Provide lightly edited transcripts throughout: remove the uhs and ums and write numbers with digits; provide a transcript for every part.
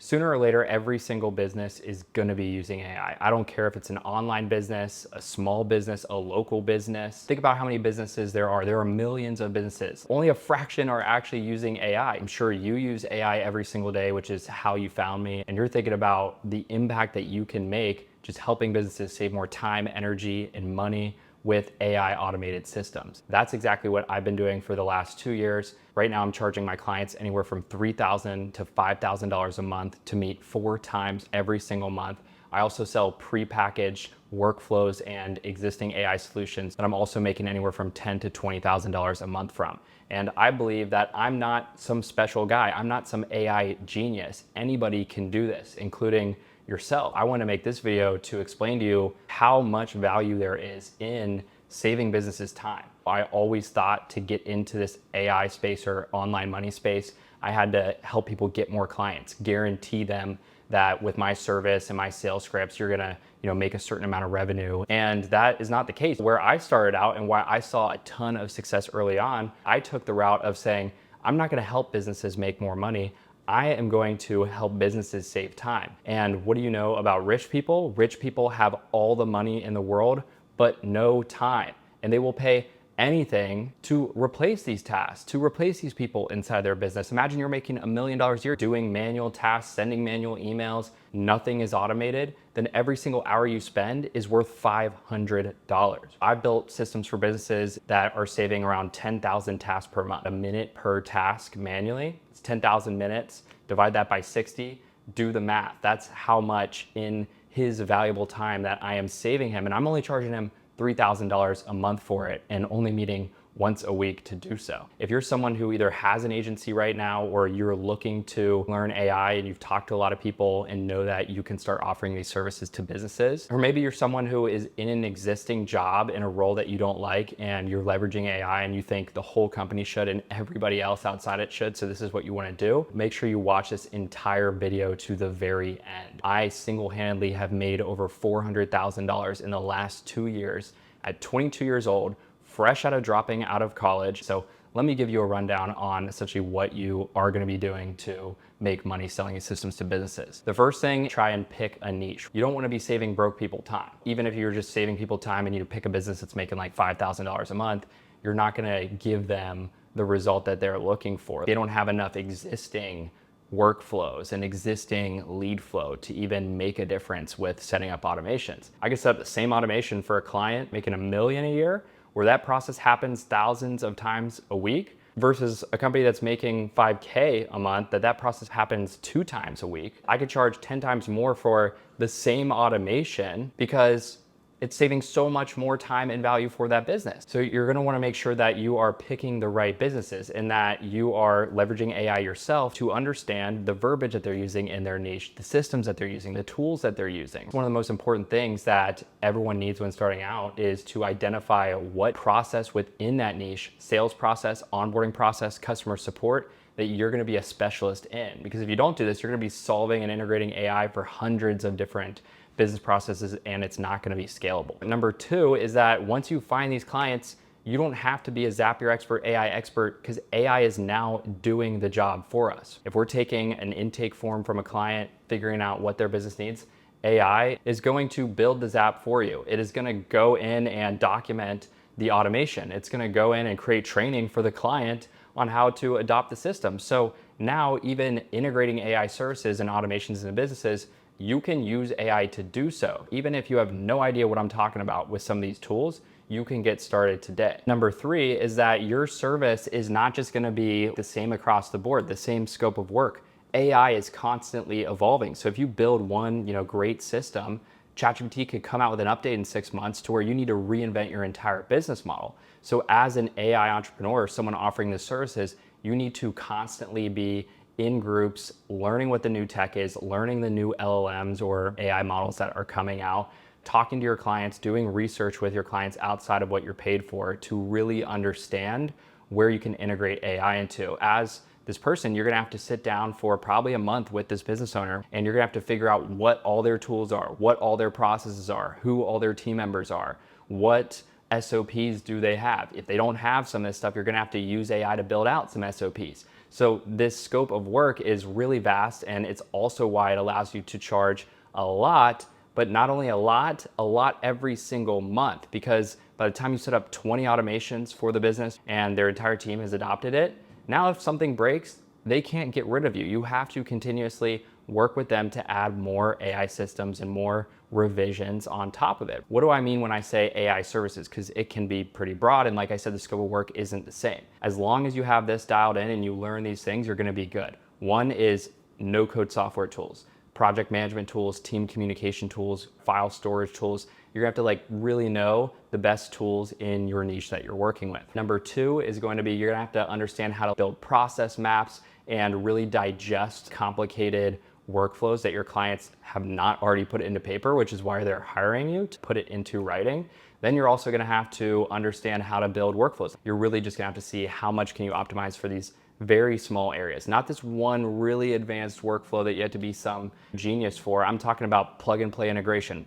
Sooner or later, every single business is gonna be using AI. I don't care if it's an online business, a small business, a local business. Think about how many businesses there are. There are millions of businesses. Only a fraction are actually using AI. I'm sure you use AI every single day, which is how you found me. And you're thinking about the impact that you can make just helping businesses save more time, energy, and money with AI automated systems. That's exactly what I've been doing for the last 2 years. Right now, I'm charging my clients anywhere from $3,000 to $5,000 a month to meet 4 times every single month. I also sell prepackaged workflows and existing AI solutions that I'm also making anywhere from $10,000 to $20,000 a month from. And I believe that I'm not some special guy. I'm not some AI genius. Anybody can do this, including yourself. I want to make this video to explain to you how much value there is in saving businesses time. I always thought to get into this AI space or online money space, I had to help people get more clients, guarantee them that with my service and my sales scripts, you're gonna make a certain amount of revenue. And that is not the case. Where I started out and why I saw a ton of success early on, I took the route of saying, I'm not gonna help businesses make more money. I am going to help businesses save time. And what do you know about rich people? Rich people have all the money in the world, but no time. And they will pay anything to replace these tasks, to replace these people inside their business. Imagine you're making $1 million a year doing manual tasks, sending manual emails, nothing is automated, then every single hour you spend is worth $500. I've built systems for businesses that are saving around 10,000 tasks per month, a minute per task manually. It's 10,000 minutes, divide that by 60, do the math. That's how much in his valuable time that I am saving him. And I'm only charging him $3,000 a month for it and only meeting once a week to do so. If you're someone who either has an agency right now or you're looking to learn AI and you've talked to a lot of people and know that you can start offering these services to businesses, or maybe you're someone who is in an existing job in a role that you don't like and you're leveraging AI and you think the whole company should and everybody else outside it should, so this is what you want to do, make sure you watch this entire video to the very end. I single-handedly have made over $400,000 in the last 2 years at 22 years old, fresh out of dropping out of college. So let me give you a rundown on essentially what you are going to be doing to make money selling these systems to businesses. The first thing, try and pick a niche. You don't want to be saving broke people time. Even if you're just saving people time and you pick a business that's making like $5,000 a month, you're not going to give them the result that they're looking for. They don't have enough existing workflows and existing lead flow to even make a difference with setting up automations. I can set up the same automation for a client making $1 million a year, where that process happens thousands of times a week, versus a company that's making $5K a month, that process happens 2 times a week. I could charge 10 times more for the same automation because it's saving so much more time and value for that business. So you're gonna wanna make sure that you are picking the right businesses and that you are leveraging AI yourself to understand the verbiage that they're using in their niche, the systems that they're using, the tools that they're using. One of the most important things that everyone needs when starting out is to identify what process within that niche, sales process, onboarding process, customer support, that you're gonna be a specialist in. Because if you don't do this, you're gonna be solving and integrating AI for hundreds of different business processes and it's not gonna be scalable. Number 2 is that once you find these clients, you don't have to be a Zapier expert, AI expert, because AI is now doing the job for us. If we're taking an intake form from a client, figuring out what their business needs, AI is going to build the Zap for you. It is gonna go in and document the automation. It's gonna go in and create training for the client on how to adopt the system. So now even integrating AI services and automations into businesses, you can use AI to do so. Even if you have no idea what I'm talking about with some of these tools, you can get started today. Number 3 is that your service is not just gonna be the same across the board, the same scope of work. AI is constantly evolving. So if you build one great system, ChatGPT could come out with an update in 6 months to where you need to reinvent your entire business model. So as an AI entrepreneur, someone offering the services, you need to constantly be in groups, learning what the new tech is, learning the new LLMs or AI models that are coming out, talking to your clients, doing research with your clients outside of what you're paid for to really understand where you can integrate AI into. As this person, you're gonna have to sit down for probably a month with this business owner and you're gonna have to figure out what all their tools are, what all their processes are, who all their team members are, what SOPs do they have. If they don't have some of this stuff, you're gonna have to use AI to build out some SOPs. So this scope of work is really vast, and it's also why it allows you to charge a lot, but not only a lot every single month, because by the time you set up 20 automations for the business and their entire team has adopted it, now if something breaks, they can't get rid of you. You have to continuously work with them to add more AI systems and more revisions on top of it. What do I mean when I say AI services? Because it can be pretty broad, and like I said, the scope of work isn't the same. As long as you have this dialed in and you learn these things, you're gonna be good. One is no-code software tools, project management tools, team communication tools, file storage tools. You're gonna have to like really know the best tools in your niche that you're working with. Number two is going to be, you're gonna have to understand how to build process maps and really digest complicated workflows that your clients have not already put into paper, which is why they're hiring you to put it into writing. Then you're also gonna have to understand how to build workflows. You're really just gonna have to see how much can you optimize for these very small areas, not this one really advanced workflow that you have to be some genius for. I'm talking about plug and play integration.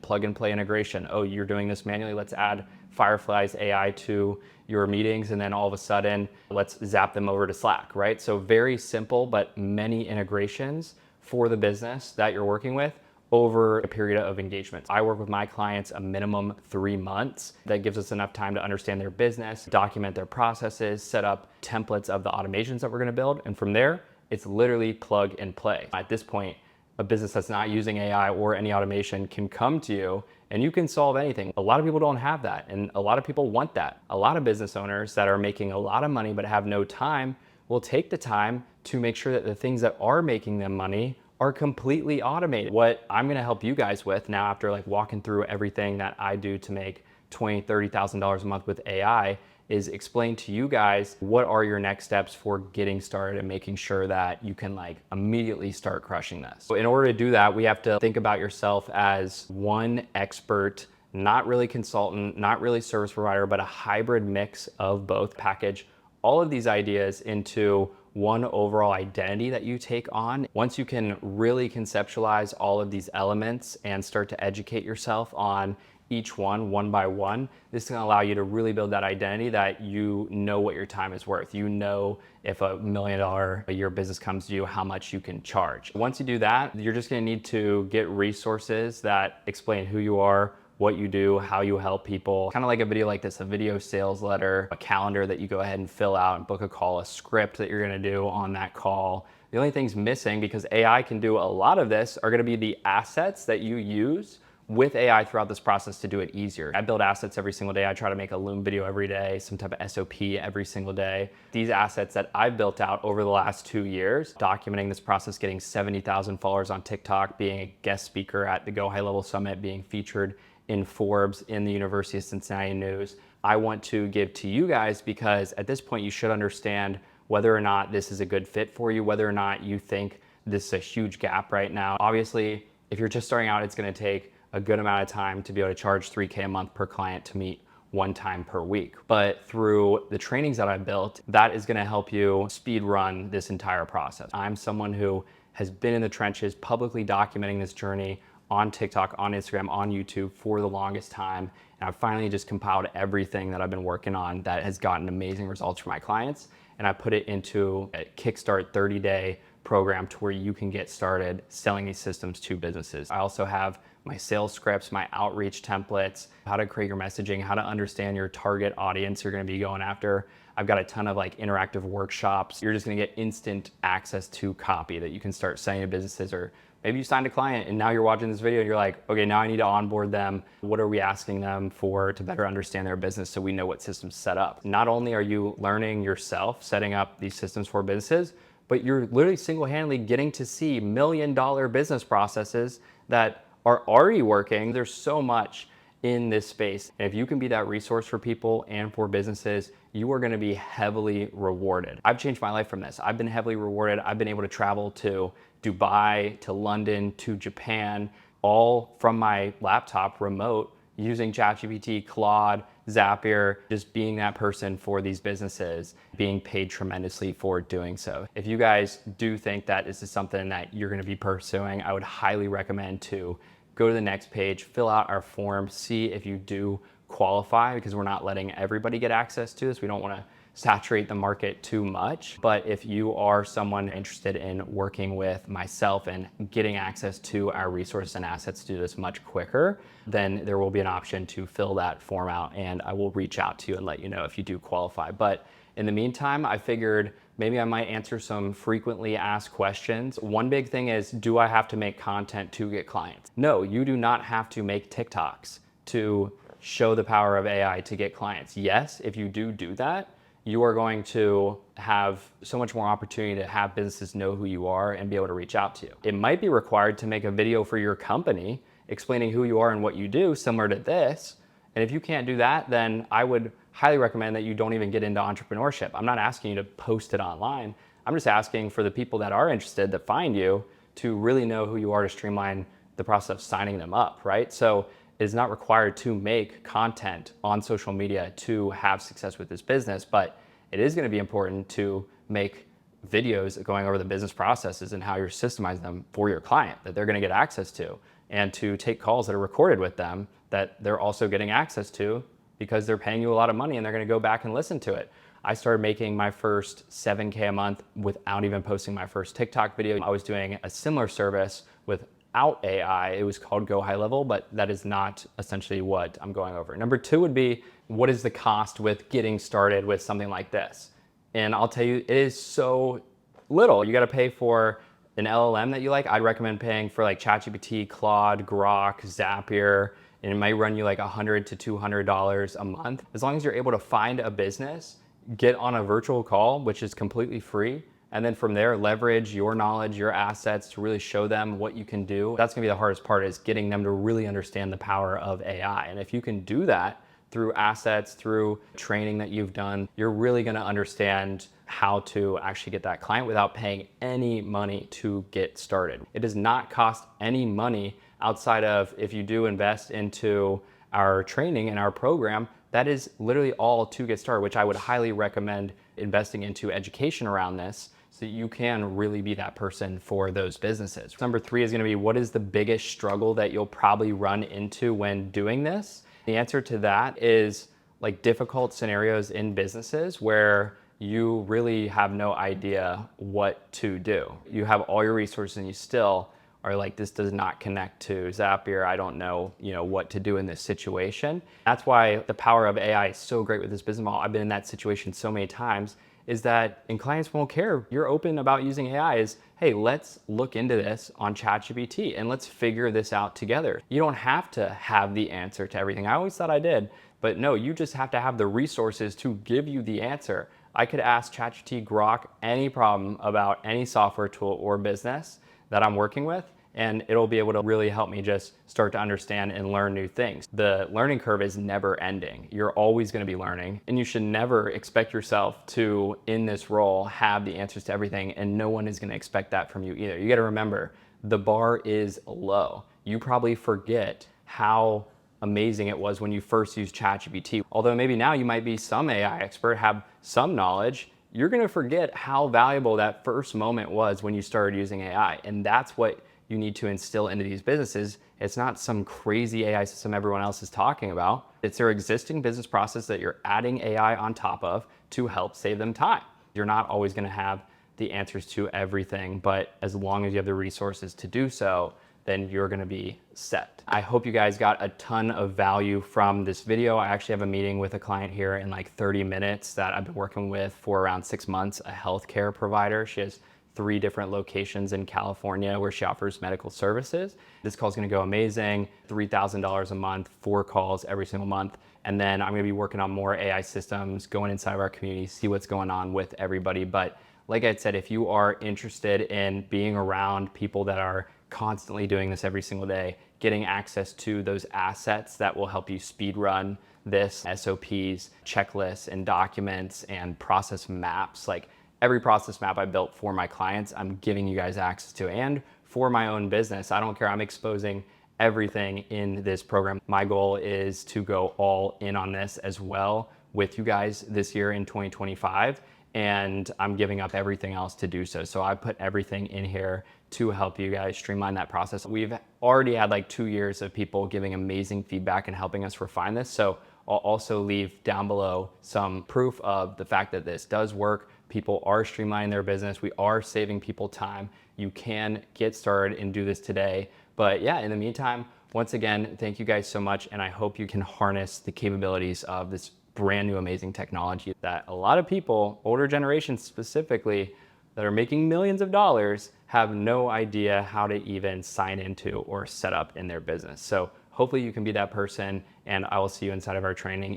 Oh, you're doing this manually, let's add Firefly's AI to your meetings, and then all of a sudden, let's zap them over to Slack, right? So very simple, but many integrations for the business that you're working with over a period of engagement. I work with my clients a minimum 3 months. That gives us enough time to understand their business, document their processes, set up templates of the automations that we're gonna build. And from there, it's literally plug and play. At this point, a business that's not using AI or any automation can come to you and you can solve anything. A lot of people don't have that, and a lot of people want that. A lot of business owners that are making a lot of money but have no time will take the time to make sure that the things that are making them money are completely automated. What I'm gonna help you guys with now, after like walking through everything that I do to make $20,000, $30,000 a month with AI, is explain to you guys what are your next steps for getting started and making sure that you can like immediately start crushing this. So in order to do that, we have to think about yourself as one expert, not really consultant, not really service provider, but a hybrid mix of both. Package all of these ideas into one overall identity that you take on. Once you can really conceptualize all of these elements and start to educate yourself on each one by one, this is gonna allow you to really build that identity that you know what your time is worth. You know if $1 million a year business comes to you, how much you can charge. Once you do that, you're just gonna need to get resources that explain who you are, what you do, how you help people. Kind of like a video like this, a video sales letter, a calendar that you go ahead and fill out and book a call, a script that you're gonna do on that call. The only things missing, because AI can do a lot of this, are gonna be the assets that you use with AI throughout this process to do it easier. I build assets every single day. I try to make a Loom video every day, some type of S.O.P every single day. These assets that I've built out over the last 2 years, documenting this process, getting 70,000 followers on TikTok, being a guest speaker at the GoHighLevel Summit, being featured in Forbes, in the University of Cincinnati News, I want to give to you guys, because at this point you should understand whether or not this is a good fit for you, whether or not you think this is a huge gap right now. Obviously, if you're just starting out, it's gonna take a good amount of time to be able to charge $3K a month per client to meet one time per week. But through the trainings that I've built, that is gonna help you speed run this entire process. I'm someone who has been in the trenches, publicly documenting this journey on TikTok, on Instagram, on YouTube for the longest time. And I've finally just compiled everything that I've been working on that has gotten amazing results for my clients. And I put it into a Kickstart 30-day program to where you can get started selling these systems to businesses. I also have my sales scripts, my outreach templates, how to create your messaging, how to understand your target audience you're gonna be going after. I've got a ton of like interactive workshops. You're just gonna get instant access to copy that you can start sending to businesses. Or maybe you signed a client and now you're watching this video and you're like, okay, now I need to onboard them. What are we asking them for to better understand their business so we know what systems set up? Not only are you learning yourself, setting up these systems for businesses, but you're literally single-handedly getting to see $1 million business processes that are already working. There's so much in this space. And if you can be that resource for people and for businesses, you are gonna be heavily rewarded. I've changed my life from this. I've been heavily rewarded. I've been able to travel to Dubai, to London, to Japan, all from my laptop remote using ChatGPT, Claude, Zapier, just being that person for these businesses, being paid tremendously for doing so. If you guys do think that this is something that you're gonna be pursuing, I would highly recommend to go to the next page, fill out our form, see if you do qualify, because we're not letting everybody get access to this. We don't wanna saturate the market too much. But if you are someone interested in working with myself and getting access to our resources and assets to do this much quicker, then there will be an option to fill that form out, and I will reach out to you and let you know if you do qualify. But in the meantime, I figured maybe I might answer some frequently asked questions. One big thing is, do I have to make content to get clients? No, you do not have to make TikToks to show the power of AI to get clients. Yes, if you do that, you are going to have so much more opportunity to have businesses know who you are and be able to reach out to you. It might be required to make a video for your company explaining who you are and what you do, similar to this. And if you can't do that, then I would highly recommend that you don't even get into entrepreneurship. I'm not asking you to post it online. I'm just asking for the people that are interested, that find you, to really know who you are, to streamline the process of signing them up, right? So it is not required to make content on social media to have success with this business, but it is going to be important to make videos going over the business processes and how you're systemizing them for your client that they're going to get access to, and to take calls that are recorded with them that they're also getting access to because they're paying you a lot of money and they're going to go back and listen to it. I started making my first 7K a month without even posting my first TikTok video. I was doing a similar service without AI. It was called GoHighLevel, but that is not essentially what I'm going over. Number two would be, what is the cost with getting started with something like this? And I'll tell you, it is so little. You got to pay for an LLM that you like. I'd recommend paying for like ChatGPT, Claude, Grok, Zapier, and it might run you like $100 to $200 a month. As long as you're able to find a business, get on a virtual call, which is completely free, and then from there, leverage your knowledge, your assets to really show them what you can do. That's gonna be the hardest part, is getting them to really understand the power of AI. And if you can do that through assets, through training that you've done, you're really gonna understand how to actually get that client without paying any money to get started. It does not cost any money outside of, if you do invest into our training and our program, that is literally all to get started, which I would highly recommend investing into education around this so that you can really be that person for those businesses. Number three is gonna be, what is the biggest struggle that you'll probably run into when doing this? The answer to that is like difficult scenarios in businesses where you really have no idea what to do. You have all your resources and you still are like, this does not connect to Zapier. I don't know, what to do in this situation. That's why the power of AI is so great with this business model. I've been in that situation so many times, is that, and clients won't care. You're open about using AI, is, hey, let's look into this on ChatGPT and let's figure this out together. You don't have to have the answer to everything. I always thought I did, but no, you just have to have the resources to give you the answer. I could ask ChatGPT, Grok, any problem about any software tool or business that I'm working with, and it'll be able to really help me just start to understand and learn new things. The learning curve is never ending. You're always gonna be learning, and you should never expect yourself to, in this role, have the answers to everything, and no one is gonna expect that from you either. You gotta remember, the bar is low. You probably forget how amazing it was when you first used ChatGPT. Although maybe now you might be some AI expert, have some knowledge, you're gonna forget how valuable that first moment was when you started using AI. And that's what you need to instill into these businesses. It's not some crazy AI system everyone else is talking about. It's their existing business process that you're adding AI on top of to help save them time. You're not always gonna have the answers to everything, but as long as you have the resources to do so, then you're gonna be set. I hope you guys got a ton of value from this video. I actually have a meeting with a client here in like 30 minutes that I've been working with for around 6 months, a healthcare provider. She has 3 different locations in California where she offers medical services. This call is gonna go amazing, $3,000 a month, 4 calls every single month. And then I'm gonna be working on more AI systems, going inside of our community, see what's going on with everybody. But like I said, if you are interested in being around people that are constantly doing this every single day, getting access to those assets that will help you speed run this, SOPs, checklists, and documents, and process maps, like every process map I built for my clients, I'm giving you guys access to, and for my own business. I don't care, I'm exposing everything in this program. My goal is to go all in on this as well with you guys this year in 2025, and I'm giving up everything else to do so. So I put everything in here to help you guys streamline that process. We've already had like 2 years of people giving amazing feedback and helping us refine this. So I'll also leave down below some proof of the fact that this does work. People are streamlining their business. We are saving people time. You can get started and do this today. But yeah, in the meantime, once again, thank you guys so much. And I hope you can harness the capabilities of this brand new amazing technology that a lot of people, older generations specifically, that are making millions of dollars have no idea how to even sign into or set up in their business. So hopefully you can be that person, and I will see you inside of our training.